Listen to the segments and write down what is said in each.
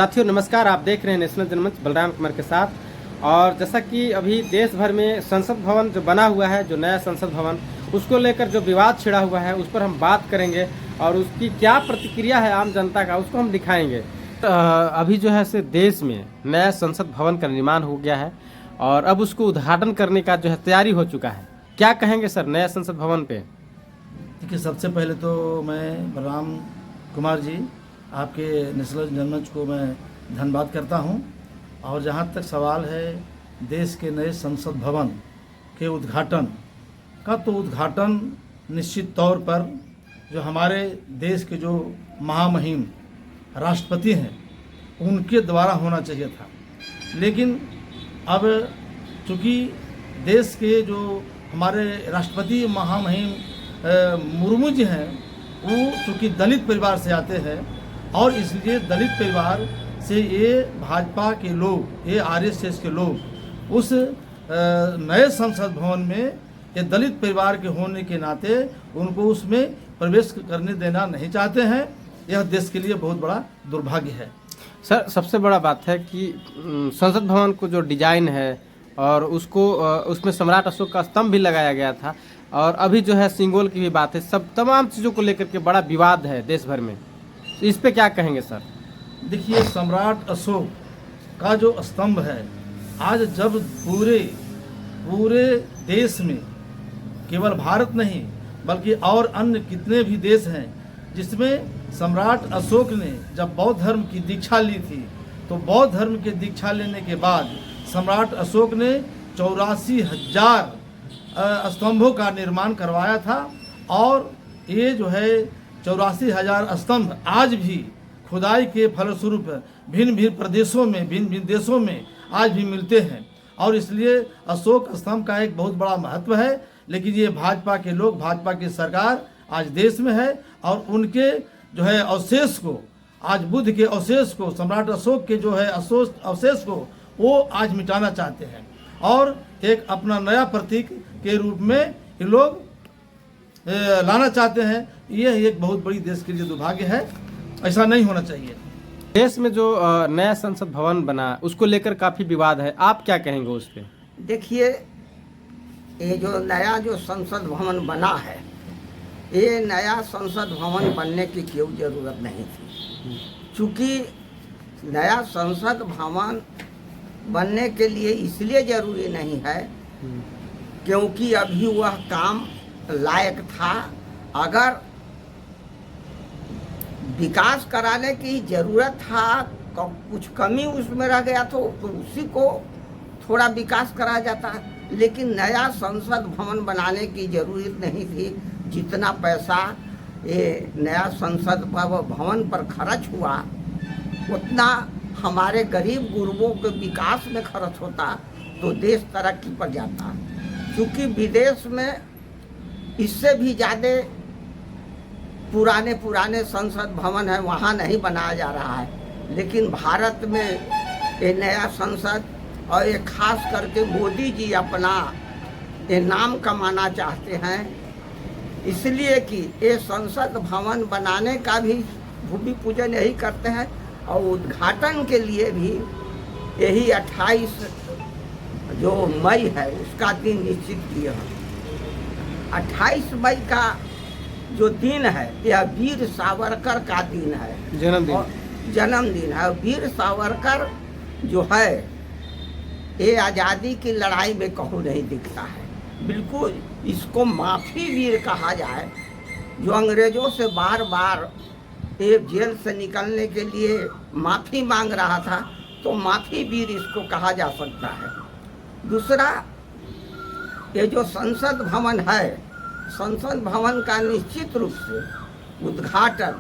साथियों नमस्कार, आप देख रहे हैं नेशनल जनमंच बलराम कुमार के साथ। और जैसा कि अभी देश भर में संसद भवन जो बना हुआ है, जो नया संसद भवन, उसको लेकर जो विवाद छिड़ा हुआ है, उस पर हम बात करेंगे और उसकी क्या प्रतिक्रिया है आम जनता का, उसको हम दिखाएंगे। अभी जो है से देश में नया संसद भवन का निर्माण हो गया है और अब उसको उद्घाटन करने का जो है तैयारी हो चुका है। क्या कहेंगे सर नया संसद भवन पे? देखिए, सबसे पहले तो मैं बलराम कुमार जी आपके नेशनल जनमंच को मैं धन्यवाद करता हूं। और जहां तक सवाल है देश के नए संसद भवन के उद्घाटन का, तो उद्घाटन निश्चित तौर पर जो हमारे देश के जो महामहिम राष्ट्रपति हैं उनके द्वारा होना चाहिए था। लेकिन अब चूँकि देश के जो हमारे राष्ट्रपति महामहिम मुर्मू जी हैं, वो चूँकि दलित परिवार से आते हैं और इसलिए दलित परिवार से ये भाजपा के लोग, ये आरएसएस के लोग उस नए संसद भवन में ये दलित परिवार के होने के नाते उनको उसमें प्रवेश करने देना नहीं चाहते हैं। यह देश के लिए बहुत बड़ा दुर्भाग्य है। सर, सबसे बड़ा बात है कि संसद भवन को जो डिजाइन है और उसको उसमें सम्राट अशोक का स्तंभ भी लगाया गया था और अभी जो है सिंगोल की भी बात है, सब तमाम चीज़ों को लेकर के बड़ा विवाद है देश भर में। इस पे क्या कहेंगे सर? देखिए, सम्राट अशोक का जो स्तंभ है, आज जब पूरे देश में, केवल भारत नहीं बल्कि और अन्य कितने भी देश हैं जिसमें सम्राट अशोक ने जब बौद्ध धर्म की दीक्षा ली थी, तो बौद्ध धर्म की दीक्षा लेने के बाद सम्राट अशोक ने 84,000 स्तंभों का निर्माण करवाया था। और ये जो है 84,000 स्तंभ आज भी खुदाई के फलस्वरूप भिन्न भिन्न प्रदेशों में, भिन्न भिन्न देशों में आज भी मिलते हैं। और इसलिए अशोक स्तंभ का एक बहुत बड़ा महत्व है। लेकिन ये भाजपा के लोग, भाजपा की सरकार आज देश में है और उनके जो है अवशेष को, आज बुद्ध के अवशेष को, सम्राट अशोक के जो है अवशेष को वो आज मिटाना चाहते हैं और एक अपना नया प्रतीक के रूप में ये लोग लाना चाहते हैं। यह एक बहुत बड़ी देश के लिए दुर्भाग्य है, ऐसा नहीं होना चाहिए। देश में जो नया संसद भवन बना उसको लेकर काफी विवाद है, आप क्या कहेंगे उस पे? देखिए, ये जो नया जो संसद भवन बना है, ये नया संसद भवन बनने की क्यों जरूरत नहीं थी। चूँकि नया संसद भवन बनने के लिए इसलिए जरूरी नहीं है क्योंकि अभी वह काम लायक था। अगर विकास कराने की जरूरत था, कुछ कमी उसमें रह गया तो उसी को थोड़ा विकास कराया जाता। लेकिन नया संसद भवन बनाने की जरूरत नहीं थी। जितना पैसा ये नया संसद भवन पर खर्च हुआ उतना हमारे गरीब गुरबों के विकास में खर्च होता तो देश तरक्की पर जाता। क्योंकि विदेश में इससे भी ज़्यादा पुराने संसद भवन है, वहाँ नहीं बनाया जा रहा है। लेकिन भारत में ये नया संसद, और ये खास करके मोदी जी अपना ये नाम कमाना चाहते हैं, इसलिए कि ये संसद भवन बनाने का भी भूमि पूजन यही करते हैं और उद्घाटन के लिए भी यही 28 जो मई है उसका दिन निश्चित किया है। 28 मई का जो दिन है यह वीर सावरकर का दिन है, जन्मदिन है। वीर सावरकर जो है ये आज़ादी की लड़ाई में कहूँ नहीं दिखता है। बिल्कुल इसको माफ़ी वीर कहा जाए, जो अंग्रेज़ों से बार बार ये जेल से निकलने के लिए माफ़ी मांग रहा था, तो माफ़ी वीर इसको कहा जा सकता है। दूसरा, ये जो संसद भवन है, संसद भवन का निश्चित रूप से उद्घाटन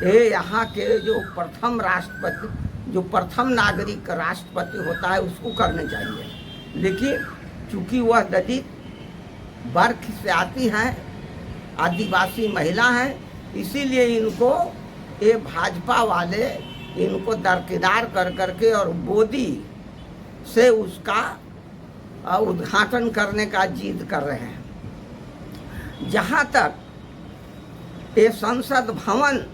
ये यहाँ के जो प्रथम राष्ट्रपति, जो प्रथम नागरिक राष्ट्रपति होता है उसको करने चाहिए। लेकिन चूँकि वह दलित वर्ग से आती हैं, आदिवासी महिला हैं, इसीलिए इनको ये भाजपा वाले इनको दरकिनार कर करके और मोदी से उसका उद्घाटन करने का जिद कर रहे हैं। जहाँ तक ये संसद भवन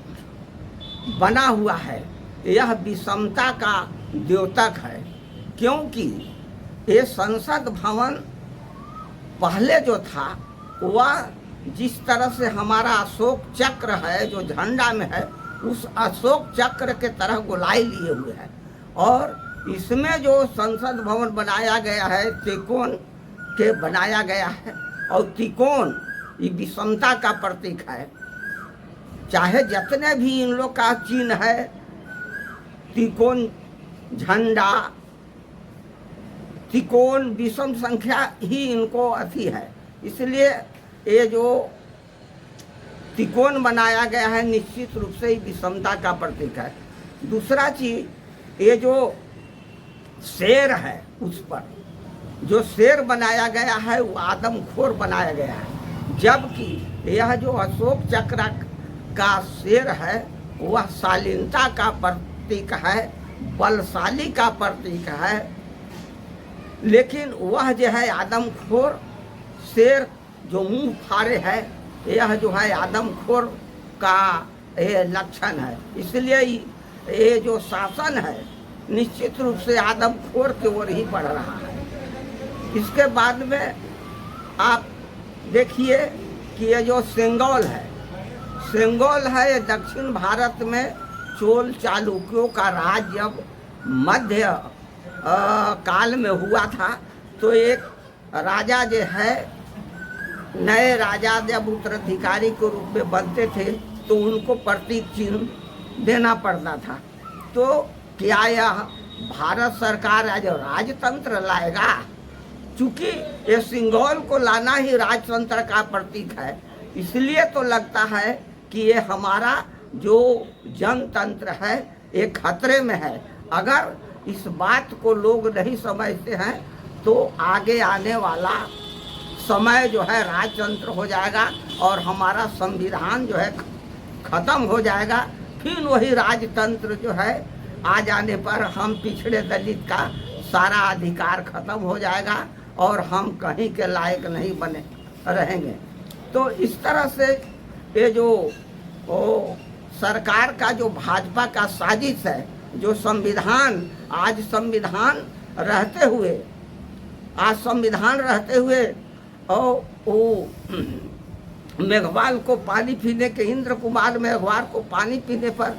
बना हुआ है यह विषमता का द्योतक है, क्योंकि ये संसद भवन पहले जो था वह जिस तरह से हमारा अशोक चक्र है जो झंडा में है, उस अशोक चक्र के तरह गोलाई लिए हुए है। और इसमें जो संसद भवन बनाया गया है त्रिकोण के बनाया गया है, और त्रिकोण ये विषमता का प्रतीक है। चाहे जितने भी इन लोग का चिन्ह है, त्रिकोण झंडा, त्रिकोण विषम संख्या ही इनको अथी है, इसलिए ये जो त्रिकोण बनाया गया है निश्चित रूप से विषमता का प्रतीक है। दूसरा चीज, ये जो शेर है उस पर जो शेर बनाया गया है वो आदमखोर बनाया गया है, जबकि यह जो अशोक चक्र का शेर है वह शालीनता का प्रतीक है, बलशाली का प्रतीक है। लेकिन वह जो है आदमखोर शेर जो मुंह फाड़े है, यह जो है आदमखोर का ये लक्षण है। इसलिए ये जो शासन है निश्चित रूप से आदमखोर की ओर ही बढ़ रहा है। इसके बाद में आप देखिए कि ये जो सेंगोल है, सेंगोल है, ये दक्षिण भारत में चोल चालुक्यों का राज जब मध्य काल में हुआ था, तो एक राजा जो है, नए राजा जब उत्तराधिकारी के रूप में बनते थे तो उनको प्रतीक चिन्ह देना पड़ता था। तो क्या यह भारत सरकार आज राजतंत्र लाएगा? चूंकि ये सिंघौल को लाना ही राजतंत्र का प्रतीक है, इसलिए तो लगता है कि ये हमारा जो जनतंत्र है ये खतरे में है। अगर इस बात को लोग नहीं समझते हैं तो आगे आने वाला समय जो है राजतंत्र हो जाएगा और हमारा संविधान जो है खत्म हो जाएगा। फिर वही राजतंत्र जो है आ जाने पर हम पिछड़े दलित का सारा अधिकार खत्म हो जाएगा और हम कहीं के लायक नहीं बने रहेंगे। तो इस तरह से ये जो सरकार का जो भाजपा का साजिश है, जो संविधान आज संविधान रहते हुए और वो मेघवाल को पानी पीने के, इंद्र कुमार मेघवाल को पानी पीने पर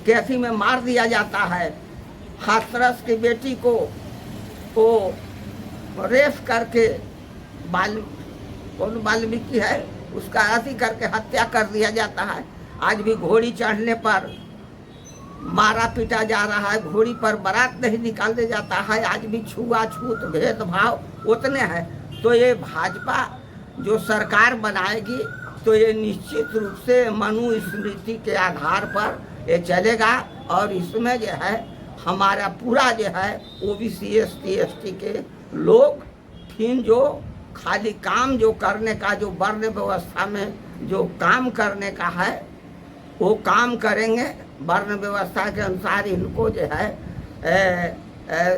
कैथी में मार दिया जाता है। हाथरस की बेटी को वो रेप करके वाल्मीकि है उसका अति करके हत्या कर दिया जाता है। आज भी घोड़ी चढ़ने पर मारा पीटा जा रहा है, घोड़ी पर बारात नहीं निकालने जाता है। आज भी छुआछूत भेदभाव उतने हैं। तो ये भाजपा जो सरकार बनाएगी तो ये निश्चित रूप से मनुस्मृति के आधार पर ये चलेगा और इसमें जो है हमारा पूरा जो है ओबीसी एसटी एसटी के लोग फिर जो खाली काम जो करने का, जो वर्ण व्यवस्था में जो काम करने का है वो काम करेंगे। वर्ण व्यवस्था के अनुसार इनको जो है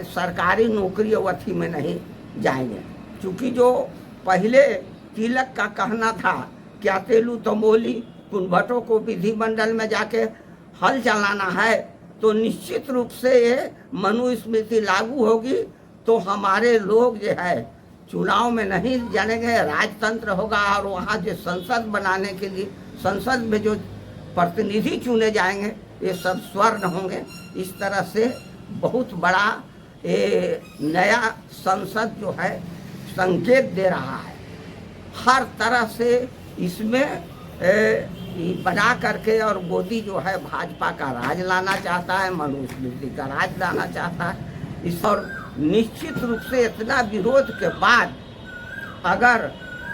सरकारी नौकरी अवधि में नहीं जाएंगे। क्योंकि जो पहले तिलक का कहना था क्या तेलु तमोली कुंभटों को विधिमंडल में जाके हल चलाना है, तो निश्चित रूप से ये मनुस्मृति लागू होगी तो हमारे लोग जो है चुनाव में नहीं जानेंगे, राजतंत्र होगा। और वहाँ जो संसद बनाने के लिए संसद में जो प्रतिनिधि चुने जाएंगे ये सब स्वर्ण होंगे। इस तरह से बहुत बड़ा ये नया संसद जो है संकेत दे रहा है। हर तरह से इसमें बना करके और मोदी जो है भाजपा का राज लाना चाहता है, मनुस्मृति का राज लाना चाहता है। इस और निश्चित रूप से इतना विरोध के बाद अगर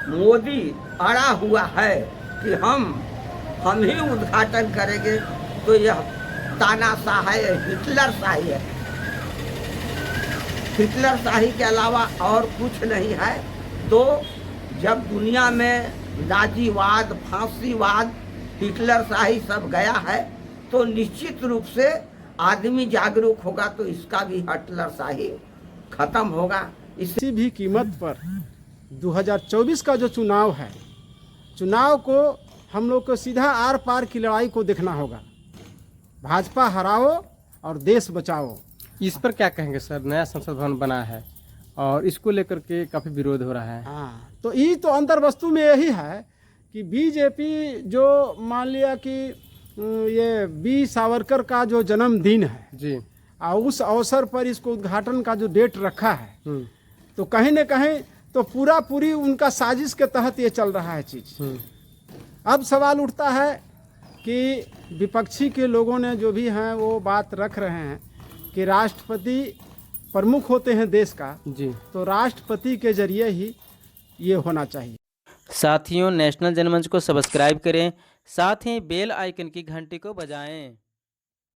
मोदी अड़ा हुआ है कि हम ही उद्घाटन करेंगे तो यह तानाशाह है, हिटलर शाही है। हिटलर शाही के अलावा और कुछ नहीं है। तो जब दुनिया में नाजीवाद, फांसीवाद, हिटलर शाही सब गया है तो निश्चित रूप से आदमी जागरूक होगा तो इसका भी हिटलर शाही खत्म होगा। किसी भी कीमत पर 2024 का जो चुनाव है, चुनाव को हम लोग को सीधा आर पार की लड़ाई को देखना होगा। भाजपा हराओ और देश बचाओ। इस पर क्या कहेंगे सर? नया संसद भवन बना है और इसको लेकर के काफ़ी विरोध हो रहा है। हाँ, तो ये तो अंतर वस्तु में यही है कि बीजेपी जो मान लिया कि ये वीर सावरकर का जो जन्मदिन है जी। और उस अवसर पर इसको उद्घाटन का जो डेट रखा है, तो कहीं न कहीं तो पूरी उनका साजिश के तहत ये चल रहा है चीज़। अब सवाल उठता है कि विपक्षी के लोगों ने जो भी हैं वो बात रख रहे हैं कि राष्ट्रपति प्रमुख होते हैं देश का जी, तो राष्ट्रपति के जरिए ही ये होना चाहिए। साथियों, नेशनल जनमंच को सब्सक्राइब करें, साथ ही बेल आइकन की घंटी को बजाएं।